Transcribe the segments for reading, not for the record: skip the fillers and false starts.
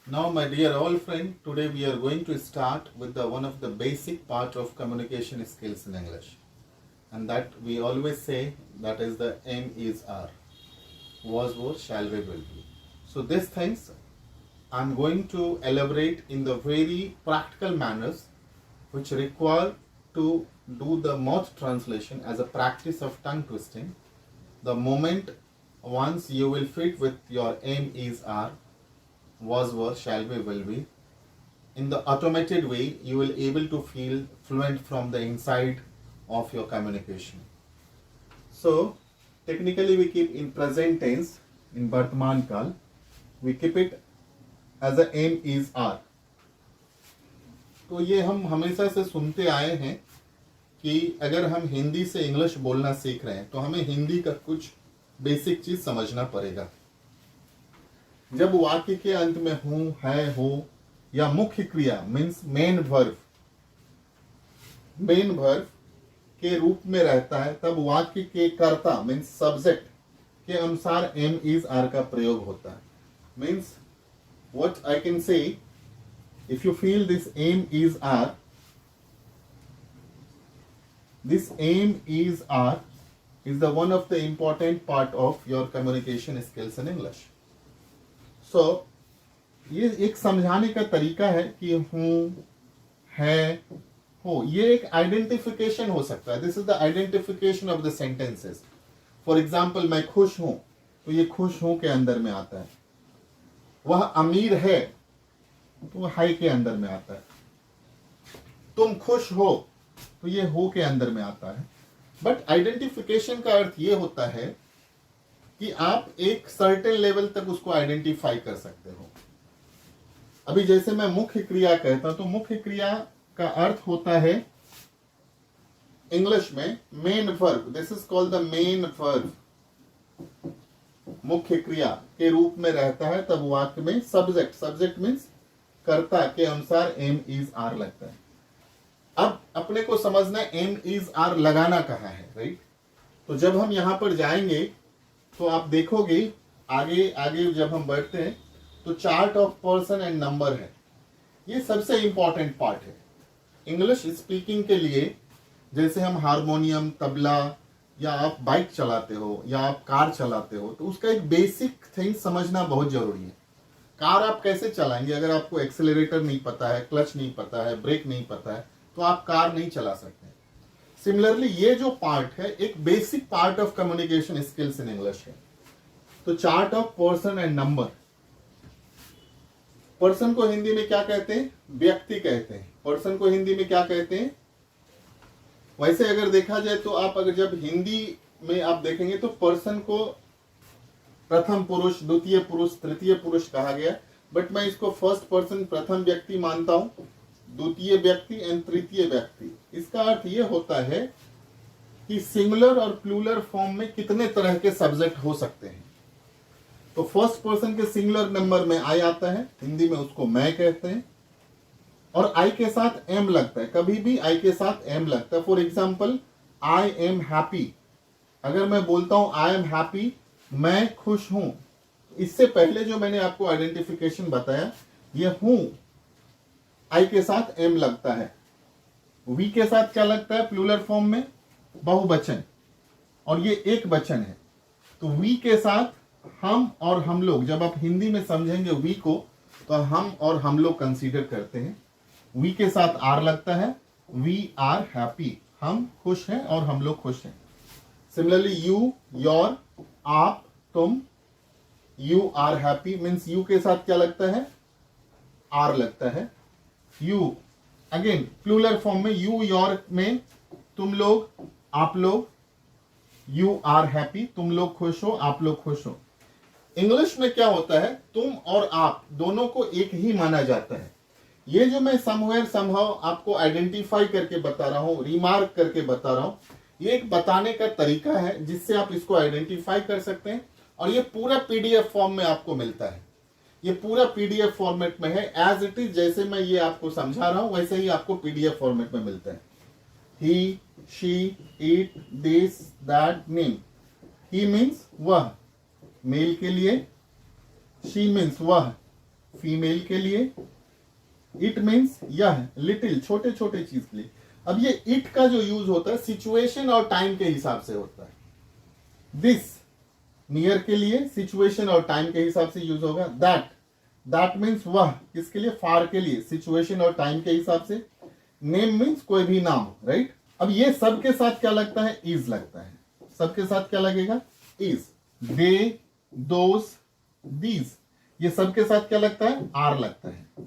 Now, my dear old friend, today we are going to start with the one of the basic part of communication skills in English, and that we always say that is the aim is are, was, shall be, will be. So these things I'm going to elaborate in the very practical manners which require to do the mouth translation as a practice of tongue twisting. The moment once you will fit with your aim is are, was, shall be, will be, in the automated way you will able to feel fluent from the inside of your communication. So technically we keep in present tense, in Vartman Kal, we keep it as a aim is are. तो ये हम हमेशा से सुनते आए हैं कि अगर हम हिंदी से इंग्लिश बोलना सीख रहे हैं तो हमें हिंदी का कुछ बेसिक चीज समझना पड़ेगा. जब वाक्य के अंत में हूं, है, हो या मुख्य क्रिया मीन्स मेन वर्ब के रूप में रहता है, तब वाक्य के कर्ता मीन्स सब्जेक्ट के अनुसार एम इज आर का प्रयोग होता है. Means what I can say, if you feel this aim is are, this aim is are is the one of the important part of your communication skills in English. So ये एक समझाने का तरीका है कि हूँ, है, हो, ये एक आइडेंटिफिकेशन हो सकता है. This is the identification of the sentences. For example मैं खुश हूं, तो ये खुश हूं के अंदर में आता है. वह अमीर है, तो वह हाई के अंदर में आता है. तुम खुश हो, तो ये हो के अंदर में आता है. बट आइडेंटिफिकेशन का अर्थ ये होता है कि आप एक सर्टेन लेवल तक उसको आइडेंटिफाई कर सकते हो. अभी जैसे मैं मुख्य क्रिया कहता हूं, तो मुख्य क्रिया का अर्थ होता है इंग्लिश में main verb. This is called the main verb. मुख्य क्रिया के रूप में रहता है, तब वाक्य में सब्जेक्ट मीन्स कर्ता के अनुसार एम इज आर लगता है. अब अपने को समझना है एम इज आर लगाना कहाँ है, राइट. तो जब हम यहां पर जाएंगे तो आप देखोगे आगे आगे जब हम बढ़ते हैं तो chart of person and number है. ये सबसे इंपॉर्टेंट पार्ट है इंग्लिश स्पीकिंग के लिए. जैसे हम हारमोनियम, तबला, या आप बाइक चलाते हो या आप कार चलाते हो, तो उसका एक बेसिक थिंग समझना बहुत जरूरी है. कार आप कैसे चलाएंगे अगर आपको एक्सेलरेटर नहीं पता है, क्लच नहीं पता है, ब्रेक नहीं पता है, तो आप कार नहीं चला सकते. सिमिलरली ये जो पार्ट है एक basic part of communication skills in English है. तो chart of person and number. Person को हिंदी में क्या कहते हैं? व्यक्ति कहते हैं. पर्सन को हिंदी में क्या कहते हैं? वैसे अगर देखा जाए तो आप अगर जब हिंदी में आप देखेंगे तो पर्सन को प्रथम पुरुष, द्वितीय पुरुष, तृतीय पुरुष कहा गया. बट मैं इसको फर्स्ट पर्सन प्रथम व्यक्ति मानता हूं, द्वितीय व्यक्ति एंड तृतीय व्यक्ति. इसका अर्थ यह होता है कि सिंगुलर और प्लूरल फॉर्म में कितने तरह के सब्जेक्ट हो सकते हैं. तो फर्स्ट पर्सन के सिंगुलर नंबर में आई आता है, हिंदी में उसको मैं कहते हैं, और आई के साथ एम लगता है. कभी भी आई के साथ एम लगता है. For example I am happy. अगर मैं बोलता हूं आई एम हैप्पी, मैं खुश हूं, इससे पहले जो मैंने आपको आइडेंटिफिकेशन बताया, ये हूं आई के साथ एम लगता है. वी के साथ क्या लगता है प्लूरल फॉर्म में? बहुवचन, और ये एक वचन है. तो वी के साथ हम और हम लोग, जब आप हिंदी में समझेंगे वी को, तो हम और हम लोग कंसीडर करते हैं. वी के साथ आर लगता है. वी आर हैप्पी, हम खुश हैं और हम लोग खुश हैं. सिमिलरली यू, योर, आप, तुम. You are happy means you के साथ क्या लगता है? आर लगता है. यू अगेन प्लूरल फॉर्म में यू, योर में तुम लोग, आप लोग. यू आर हैप्पी, तुम लोग खुश हो, आप लोग खुश हो. इंग्लिश में क्या होता है, तुम और आप दोनों को एक ही माना जाता है. ये जो मैं समवेयर समहाउ आपको आइडेंटिफाई करके बता रहा हूं, रिमार्क करके बता रहा हूं, ये एक बताने का तरीका है जिससे आप इसको आइडेंटिफाई कर सकते हैं. और ये पूरा पीडीएफ फॉर्म में आपको मिलता है. ये पूरा पीडीएफ फॉर्मेट में है. एज इट इज, जैसे मैं ये आपको समझा रहा हूं वैसे ही आपको पीडीएफ फॉर्मेट में मिलता है. He, she, it, this, that, name. He means वह, मेल के लिए. शी मीन्स वह, फीमेल के लिए, इट मीन्स यह, लिटिल छोटे छोटे चीज के लिए। अब ये इट का जो यूज होता है सिचुएशन और टाइम के हिसाब से होता है। दिस नियर के लिए सिचुएशन और टाइम के हिसाब से यूज होगा। दैट मीन्स वह, किसके लिए, फार के लिए, सिचुएशन और टाइम के हिसाब से। नेम मीन्स कोई भी नाम, राइट। अब ये सब के साथ क्या लगता है, इज लगता है। सबके साथ क्या लगेगा, इज। दे, दोज, दीज, ये सब के साथ क्या लगता है, आर लगता है।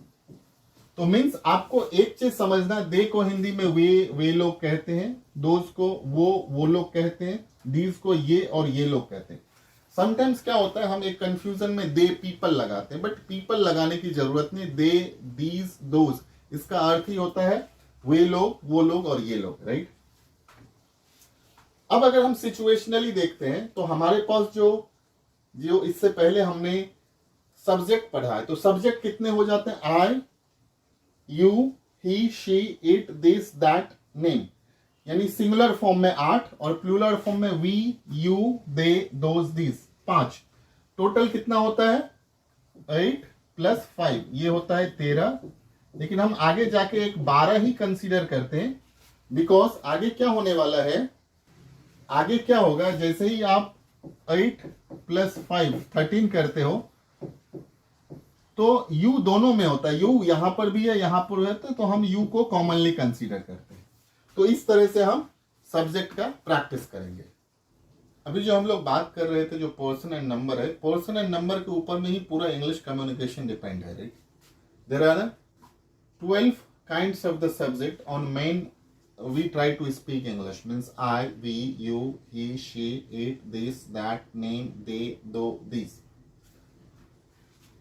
तो मीन्स आपको एक चीज समझना, दे को हिंदी में वे लोग कहते हैं, दोज को वो लोग कहते हैं, दीज को ये और ये लोग कहते हैं। समटाइम्स क्या होता है, हम एक कंफ्यूजन में दे पीपल लगाते हैं, बट पीपल लगाने की जरूरत नहीं। दे, दीज, दोज, इसका अर्थ ही होता है वे लोग, वो लोग और ये लोग, राइट। अब अगर हम सिचुएशनली देखते हैं तो हमारे पास जो इससे पहले हमने सब्जेक्ट पढ़ा है, तो सब्जेक्ट कितने हो जाते हैं, I, you, he, she, it, this, that, name, यानी सिंगुलर फॉर्म में 8 और प्लूरल फॉर्म में we, you, they, those, this, 5। Total कितना होता है, 8 + 5, ये होता है 13। लेकिन हम आगे जाके एक 12 ही कंसीडर करते हैं, बिकॉज आगे क्या होने वाला है, आगे क्या होगा, जैसे ही आप 8 + 5 13 करते हो तो u दोनों में होता है, u यहां पर भी है, यहां पर रहता है, तो हम u को कॉमनली कंसीडर करते हैं। तो इस तरह से हम सब्जेक्ट का प्रैक्टिस करेंगे। अभी जो हम लोग बात कर रहे थे, जो पर्सन एंड नंबर है, पर्सन एंड नंबर के ऊपर में ही पूरा इंग्लिश कम्युनिकेशन डिपेंड है, right. There are 12 kinds of the subject on main we try to speak English, means I, we, you, he, she, it, this, that, name, they, though, these।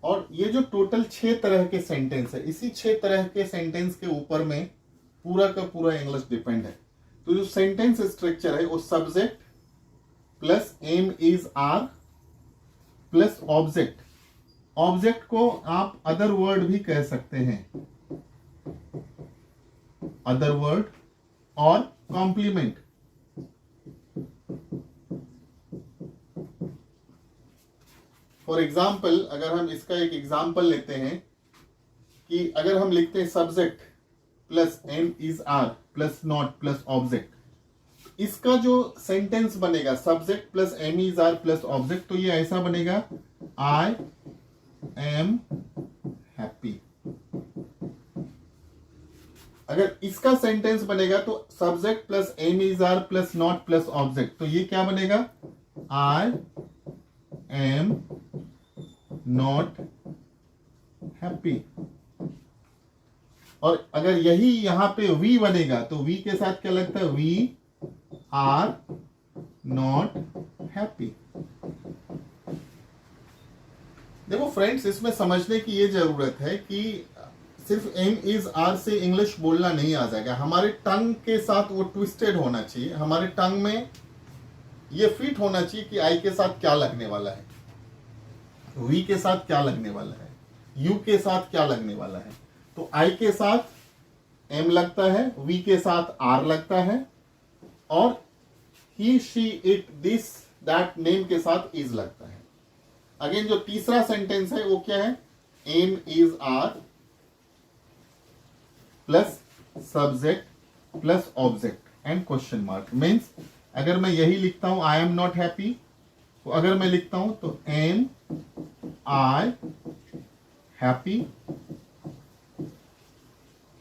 और ये जो total 6 तरह के sentence है, इसी 6 तरह के सेंटेंस के ऊपर में पूरा का पूरा इंग्लिश डिपेंड है। तो जो सेंटेंस स्ट्रक्चर है वो subject plus am is are plus object. Object को आप अदर वर्ड भी कह सकते हैं, अदर वर्ड और कॉम्प्लीमेंट। फॉर एग्जाम्पल, अगर हम इसका एक एग्जाम्पल लेते हैं कि अगर हम लिखते हैं subject plus am is are plus not plus object, इसका जो सेंटेंस बनेगा subject plus am is are plus object, तो ये ऐसा बनेगा, आई एम हैप्पी। अगर इसका सेंटेंस बनेगा तो subject plus am is are plus not plus object, तो ये क्या बनेगा, आई एम नॉट हैप्पी। और अगर यही यहां पे वी बनेगा तो वी के साथ क्या लगता है, वी आर नॉट हैप्पी। देखो फ्रेंड्स, इसमें समझने की ये जरूरत है कि सिर्फ एम इज आर से इंग्लिश बोलना नहीं आ जाएगा, हमारे टंग के साथ वो ट्विस्टेड होना चाहिए। हमारे टंग में ये फिट होना चाहिए कि आई के साथ क्या लगने वाला है, वी के साथ क्या लगने वाला है, यू के साथ क्या लगने वाला है। तो आई के साथ एम लगता है, वी के साथ आर लगता है, और he, she, it, this, that, name के साथ इज लगता है। अगेन जो तीसरा सेंटेंस है वो क्या है, am is are plus subject plus object and question mark. Means अगर मैं यही लिखता हूं आई एम नॉट हैप्पी, तो अगर मैं लिखता हूं तो एम आई हैप्पी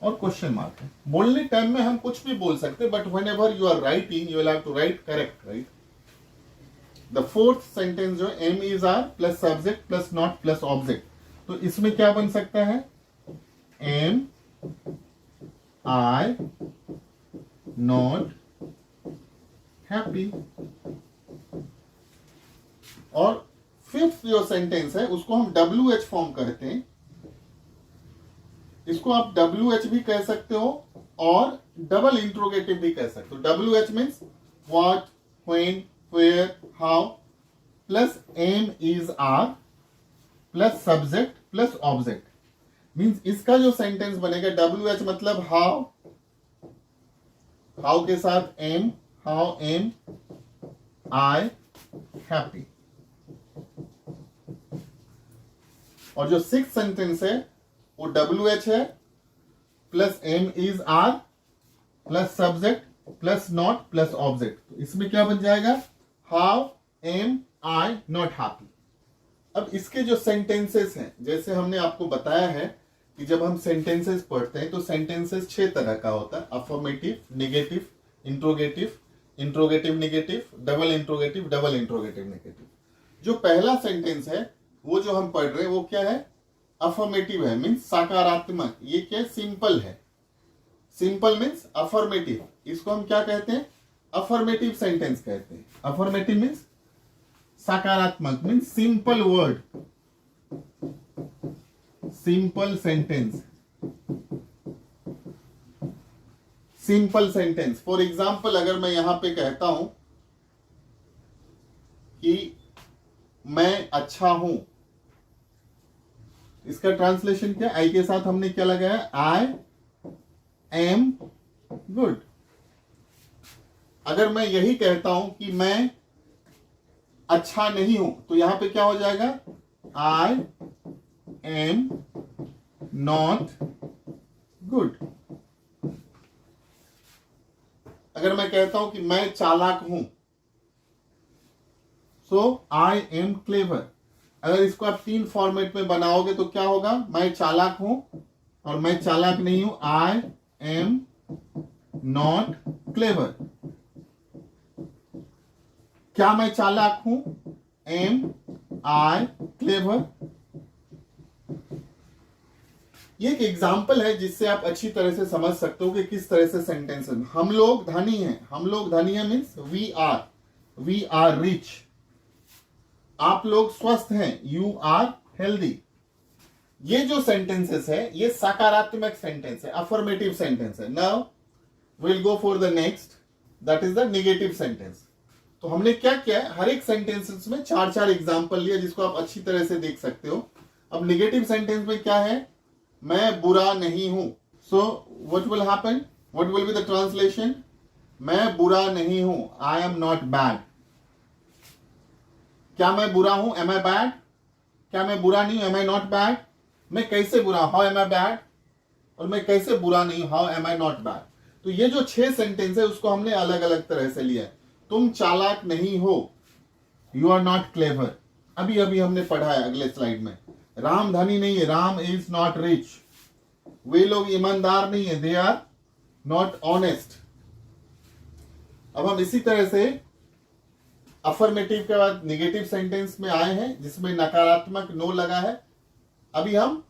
और क्वेश्चन मार्क है। बोलने टाइम में हम कुछ भी बोल सकते, but whenever you are writing you will have to write correct, right. The fourth sentence जो am is are plus subject plus not plus object, तो इसमें क्या बन सकता है, एम आई नॉट हैप्पी। और फिफ्थ जो सेंटेंस है उसको हम WH फॉर्म कहते हैं। इसको आप WH भी कह सकते हो और डबल इंट्रोगेटिव भी कह सकते हो। WH means what, when, where, how, plus am is are plus subject plus object. Means इसका जो सेंटेंस बनेगा WH मतलब हाउ, हाउ के साथ am, how am I happy. और जो सिक्स सेंटेंस है वो WH है plus M is R plus subject plus not plus object. तो इसमें क्या बन जाएगा, how am I not happy. अब इसके जो सेंटेंसेस हैं, जैसे हमने आपको बताया है कि जब हम सेंटेंसेस पढ़ते हैं तो सेंटेंसेस 6 तरह का होता है, affirmative, negative, interrogative, interrogative negative, double interrogative negative. जो पहला सेंटेंस है वो जो हम पढ़ रहे हैं वो क्या है, अफर्मेटिव है, मीन्स सकारात्मक। ये क्या है, सिंपल है। सिंपल मीन्स अफर्मेटिव, इसको हम क्या कहते हैं, अफर्मेटिव सेंटेंस कहते हैं। अफर्मेटिव मीन्स सकारात्मक, means simple word, simple sentence, simple sentence. For example अगर मैं यहां पे कहता हूं कि मैं अच्छा हूं, इसका ट्रांसलेशन क्या, आई के साथ हमने क्या लगाया, आई एम गुड। अगर मैं यही कहता हूं कि मैं अच्छा नहीं हूं, तो यहां पे क्या हो जाएगा, आई एम नॉट गुड। अगर मैं कहता हूं कि मैं चालाक हूं, सो आई एम क्लेवर। अगर इसको आप 3 फॉर्मेट में बनाओगे तो क्या होगा, मैं चालाक हूं और मैं चालाक नहीं हूं, आई एम नॉट क्लेवर। क्या मैं चालाक हूं, एम आई क्लेवर। ये एक एग्जाम्पल है जिससे आप अच्छी तरह से समझ सकते हो कि किस तरह से सेंटेंस है। हम लोग धनी हैं, हम लोग धनी हैं मीन्स वी आर रिच। आप लोग स्वस्थ हैं, यू आर हेल्दी। ये जो सेंटेंसेस है ये सकारात्मक सेंटेंस है, अफर्मेटिव सेंटेंस है। Now will go for the next, that is the negative sentence. तो हमने क्या किया है, हर एक सेंटेंसेस में 4-4 एग्जाम्पल लिया जिसको आप अच्छी तरह से देख सकते हो। अब नेगेटिव सेंटेंस में क्या है, मैं बुरा नहीं हूं। So what will happen, what will be the translation, मैं बुरा नहीं हूं, आई एम नॉट बैड। क्या मैं बुरा हूं, एम आई बैड। क्या मैं बुरा नहीं हूं, एम आई नॉट बैड। मैं कैसे बुरा, हाउ एम आई बैड। और मैं कैसे बुरा नहीं हूं, how am I not bad. तो ये जो 6 सेंटेंस है उसको हमने अलग अलग तरह से लिया है। तुम चालाक नहीं हो, यू आर नॉट क्लेवर। अभी अभी हमने पढ़ा है अगले स्लाइड में। राम धनी नहीं है, राम इज नॉट रिच। वे लोग ईमानदार नहीं है, दे आर नॉट ऑनेस्ट। अब हम इसी तरह से अफर्मेटिव के बाद नेगेटिव सेंटेंस में आए हैं जिसमें नकारात्मक नो लगा है। अभी हम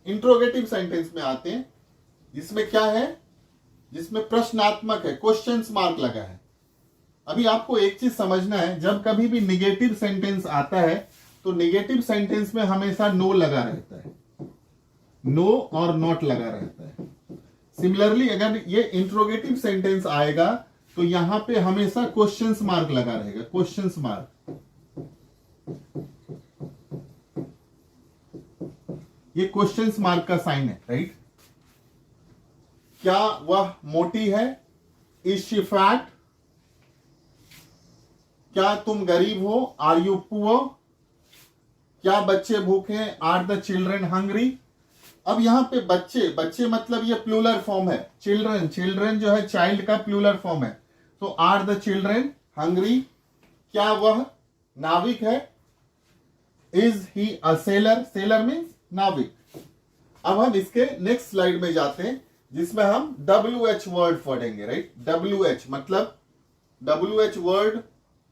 इंट्रोगेटिव सेंटेंस में आते हैं जिसमें क्या है, जिसमें प्रश्नात्मक है, क्वेश्चंस मार्क लगा है। अभी आपको एक चीज समझना है, जब कभी भी निगेटिव सेंटेंस आता है तो निगेटिव सेंटेंस में हमेशा नो लगा रहता है, नो और नॉट लगा रहता है। सिमिलरली अगर ये इंट्रोगेटिव सेंटेंस आएगा तो यहां पे हमेशा क्वेश्चंस मार्क लगा रहेगा, क्वेश्चंस मार्क। ये क्वेश्चंस मार्क का साइन है, राइट। क्या वह मोटी है, इज शी फैट। क्या तुम गरीब हो, आर यू पुअर। क्या बच्चे भूखे हैं, आर द चिल्ड्रन हंग्री। अब यहां पे बच्चे, बच्चे मतलब ये प्लूरल फॉर्म है, चिल्ड्रन, चिल्ड्रन जो है चाइल्ड का प्लूरल फॉर्म है। तो आर द चिल्ड्रन हंग्री। क्या वह नाविक है, is he a seller. Seller means नाविक। अब हम इसके नेक्स्ट स्लाइड में जाते हैं जिसमें हम WH वर्ड पढ़ेंगे, राइट। WH मतलब, WH वर्ड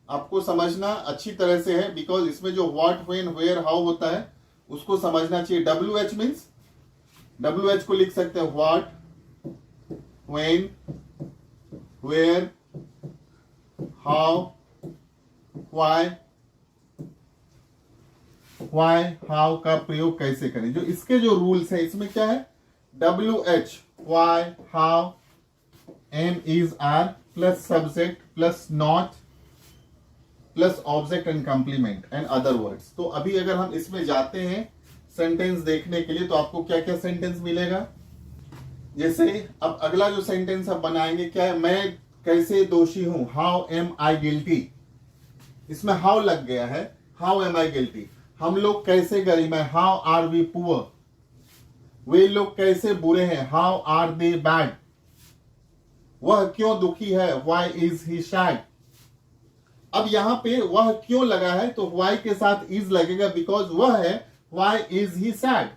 आपको समझना अच्छी तरह से है बिकॉज इसमें जो व्हाट, व्हेन, वेयर, हाउ होता है उसको समझना चाहिए। WH मीन्स, WH को लिख सकते हैं what, when, where, how, why. Why, how का प्रयोग कैसे करें, जो इसके जो रूल्स है इसमें क्या है, WH, why, how, am is are plus subject plus not plus object and complement and other words. तो अभी अगर हम इसमें जाते हैं सेंटेंस देखने के लिए तो आपको क्या क्या सेंटेंस मिलेगा। जैसे अब अगला जो सेंटेंस आप बनाएंगे क्या है, मैं कैसे दोषी हूं, हाउ एम आई गिल्टी। इसमें हाउ लग गया है, हाउ एम आई गिल्टी। हम लोग कैसे गरीब हैं, हाउ आर वी पुअर। वे लोग कैसे बुरे हैं, हाउ आर दे बैड। वह क्यों दुखी है, व्हाई इज ही सैड। अब यहां पे वह क्यों लगा है तो व्हाई के साथ इज लगेगा, बिकॉज वह है व्हाई इज ही सैड।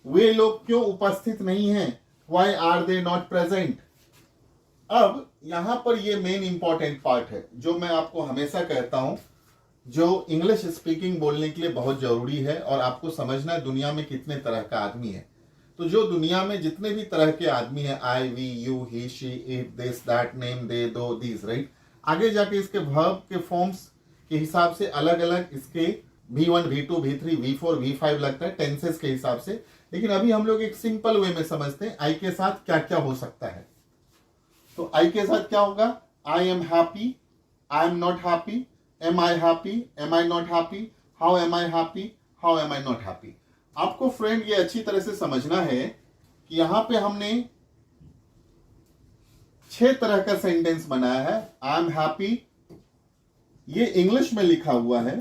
वे लोग क्यों उपस्थित नहीं हैं, why are they not present. अब यहां पर ये मेन इंपॉर्टेंट पार्ट है जो मैं आपको हमेशा कहता हूं, जो इंग्लिश स्पीकिंग बोलने के लिए बहुत जरूरी है। और आपको समझना है दुनिया में कितने तरह का आदमी है। तो जो दुनिया में जितने भी तरह के आदमी है, I, we, you, he, she, it, this, that, name, they, those, these, right. आगे जाके इसके वर्ब के फॉर्म्स के हिसाब से अलग अलग इसके V1, V2, V3, V4, V5 लगता है टेंसेस के हिसाब से। लेकिन अभी हम लोग एक सिंपल वे में समझते हैं आई के साथ क्या क्या हो सकता है। तो आई के साथ क्या होगा, I am happy, I am not happy, am I happy, am I not happy, how am I happy, how am I not happy. आपको फ्रेंड ये अच्छी तरह से समझना है कि यहां पे हमने 6 तरह का सेंटेंस बनाया है। आई एम हैप्पी, ये इंग्लिश में लिखा हुआ है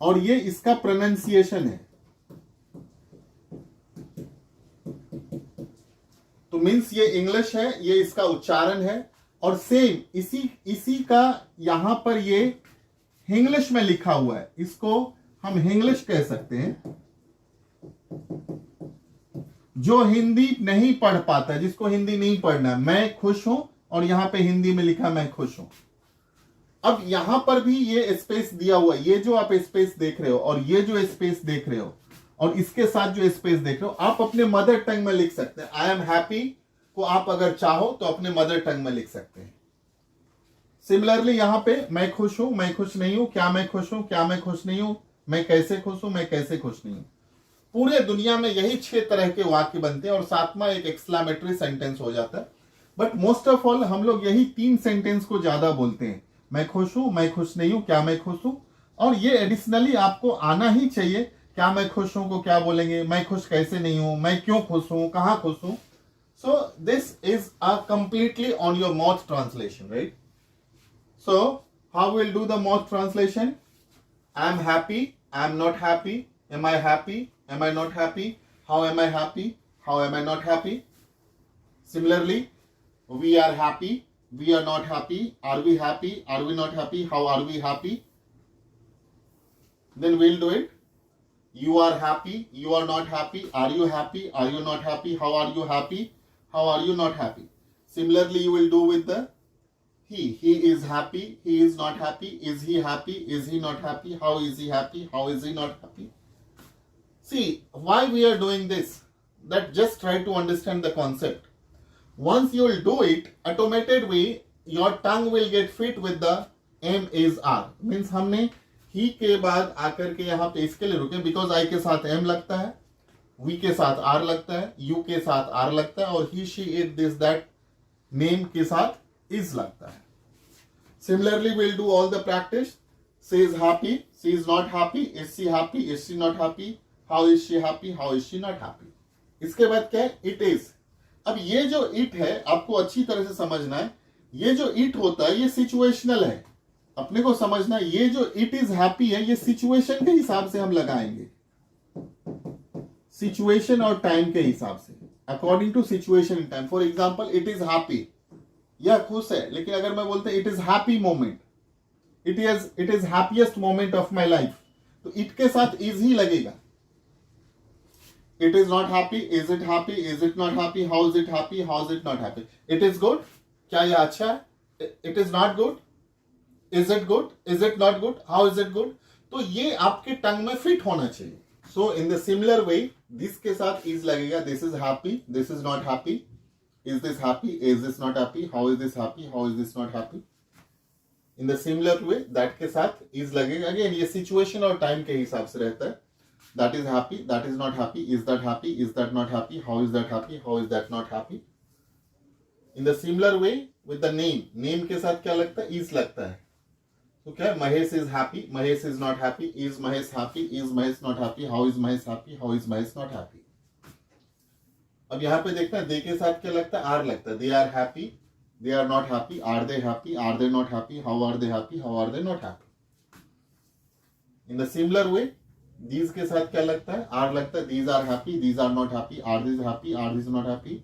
और ये इसका प्रोनाउंसिएशन है। तो मीन्स ये इंग्लिश है, ये इसका उच्चारण है। और सेम इसी का यहां पर ये इंग्लिश में लिखा हुआ है, इसको हम इंग्लिश कह सकते हैं। जो हिंदी नहीं पढ़ पाता, जिसको हिंदी नहीं पढ़ना है, मैं खुश हूं, और यहां पे हिंदी में लिखा मैं खुश हूं। अब यहां पर भी ये स्पेस दिया हुआ है, ये जो आप स्पेस देख रहे हो और ये जो स्पेस देख रहे हो और इसके साथ जो स्पेस देख रहे हो, आप अपने मदर टंग में लिख सकते हैं। आई एम हैप्पी को आप अगर चाहो तो अपने मदर टंग में लिख सकते हैं। सिमिलरली यहां पे मैं खुश हूं, मैं खुश नहीं हूं, क्या मैं खुश हूं, क्या मैं खुश नहीं हूं, मैं कैसे खुश हूं, मैं कैसे खुश नहीं हूं। पूरे दुनिया में यही 6 तरह के वाक्य बनते हैं और सातवां एक एक्सक्लेमेटरी सेंटेंस हो जाता है। बट मोस्ट ऑफ ऑल हम लोग यही 3 सेंटेंस को ज्यादा बोलते हैं, मैं खुश हूं, मैं खुश नहीं हूं, क्या मैं खुश हूं। और ये एडिशनली आपको आना ही चाहिए, क्या मैं खुश हूं को क्या बोलेंगे, मैं खुश कैसे नहीं हूं, मैं क्यों खुश हूं, कहां खुश हूं। So this is a completely on your mouth translation, right. So how will do the mouth translation, I am happy, I am not happy, am I happy, am I not happy, how am I happy, how am I not happy. Similarly, we are happy, we are not happy, are we happy, are we not happy, how are we happy. Then we'll do it, you are happy, you are not happy, are you happy, are you not happy, how are you happy, how are you not happy. Similarly you will do with the he is happy, he is not happy, is he happy, is he not happy, how is he happy, how is he not happy. See, why we are doing this? That just try to understand the concept. Once you will do it, automated way, your tongue will get fit with the M is R. Means हमने he के बाद आकर के यहाँ पे इसके लिए रुके, because I के साथ M लगता है, we के साथ R लगता है, you के साथ R लगता है, और he, she, it, this, that, name के साथ is लगता है. Similarly, we'll do all the practice. She is happy, she is not happy, is she happy, is she not happy, how is she happy, how is she not happy. इसके बाद क्या है, it is. अब ये जो it है आपको अच्छी तरह से समझना है। ये जो it होता है ये सिचुएशनल है, अपने को समझना है। ये जो it is happy है ये सिचुएशन के हिसाब से हम लगाएंगे, सिचुएशन और टाइम के हिसाब से, according to situation in time. For example it is happy, यह खुश है, लेकिन अगर मैं बोलते it is happy moment, it is happiest moment of my life, तो इट के साथ इज ही लगेगा। It is not happy, is it happy, is it not happy, how is it happy, how is it not happy. It is good, क्या यह अच्छा है, it is not good, is it good, is it not good, how is it good. तो ये आपके टंग में fit होना चाहिए। So in the similar way, this के साथ is लगेगा, this is happy, this is not happy, is this happy, is this not happy, how is this happy, how is this not happy. In the similar way, that के साथ is लगेगा। Again ये situation और time के हिसाब से रहता है। That is happy, that is not happy, is that happy, is that not happy, how is that happy, how is that not happy. In the similar way with the name, name के साथ क्या लगता है, is लगता है। तो क्या है, Mahesh is happy, Mahesh is not happy, is Mahesh happy, is Mahesh not happy, how is Mahesh happy, how is Mahesh not happy. अब यहाँ पे देखना है, they के साथ क्या लगता है, are लगता है। They are happy, they are not happy, are they happy, are they not happy, how are they happy, how are they not happy. In the similar way these के साथ क्या लगता है, आर लगता है, these are happy, these are not happy, are this happy, are this not happy,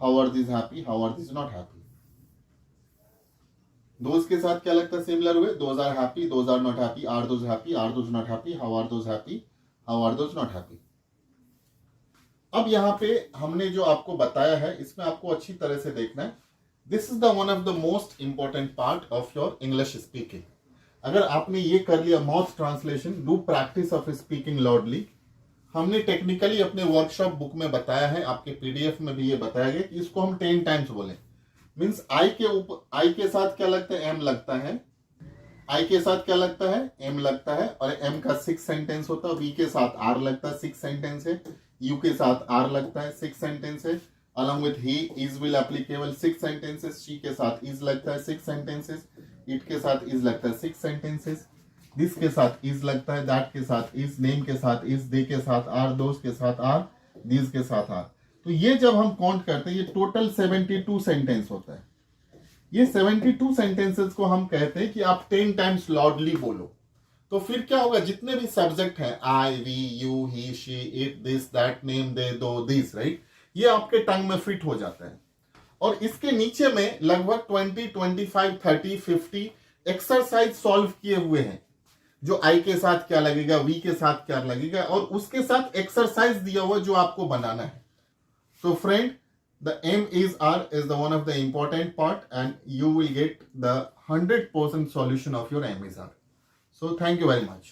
how are this happy, how are this not happy. Those के साथ क्या लगता है, similar way, those are happy, those are not happy, are those happy, are those not happy, how are those happy, how are those not happy. अब यहां पे हमने जो आपको बताया है इसमें आपको अच्छी तरह से देखना है। This is the one of the most important part of your English speaking. अगर आपने ये कर लिया mouth translation, do practice of speaking loudly. हमने टेक्निकली अपने वर्कशॉप बुक में बताया है, आपके पीडीएफ में भी ये बताया गया कि इसको हम 10 टाइम्स बोलें। मीन्स आई के ऊपर, आई के साथ क्या लगता है, एम लगता है, आई के साथ क्या लगता है, एम लगता है, और एम का 6 सेंटेंस होता है। वी के साथ आर लगता है, 6 सेंटेंस है। यू के साथ आर लगता है, 6 सेंटेंस है। Along with he, is will applicable, 6 sentences. She के साथ इज लगता है, 6 सेंटेंसेस। इट के साथ इज लगता है, 6 सेंटेंसेस। दिस के साथ इज लगता है, दैट के साथ इज, नेम के साथ इज, दे के साथ आर, दोस्त के साथ आर, दीज के साथ आर। तो ये जब हम काउंट करते हैं ये टोटल 72 सेंटेंस होता है। ये 72 सेंटेंसेस को हम कहते हैं कि आप 10 टाइम्स लाउडली बोलो। तो फिर क्या होगा, जितने भी सब्जेक्ट हैं, I, we, you, he, she, it, this, that, name, they, those, this, right, ये आपके टंग में फिट हो जाता है। और इसके नीचे में लगभग 20, 25, 30, 50 एक्सरसाइज सॉल्व किए हुए हैं, जो आई के साथ क्या लगेगा, वी के साथ क्या लगेगा, और उसके साथ एक्सरसाइज दिया हुआ जो आपको बनाना है। So friend, the M is the one of the important part, and you will get the 100% solution of your M. So thank you very much.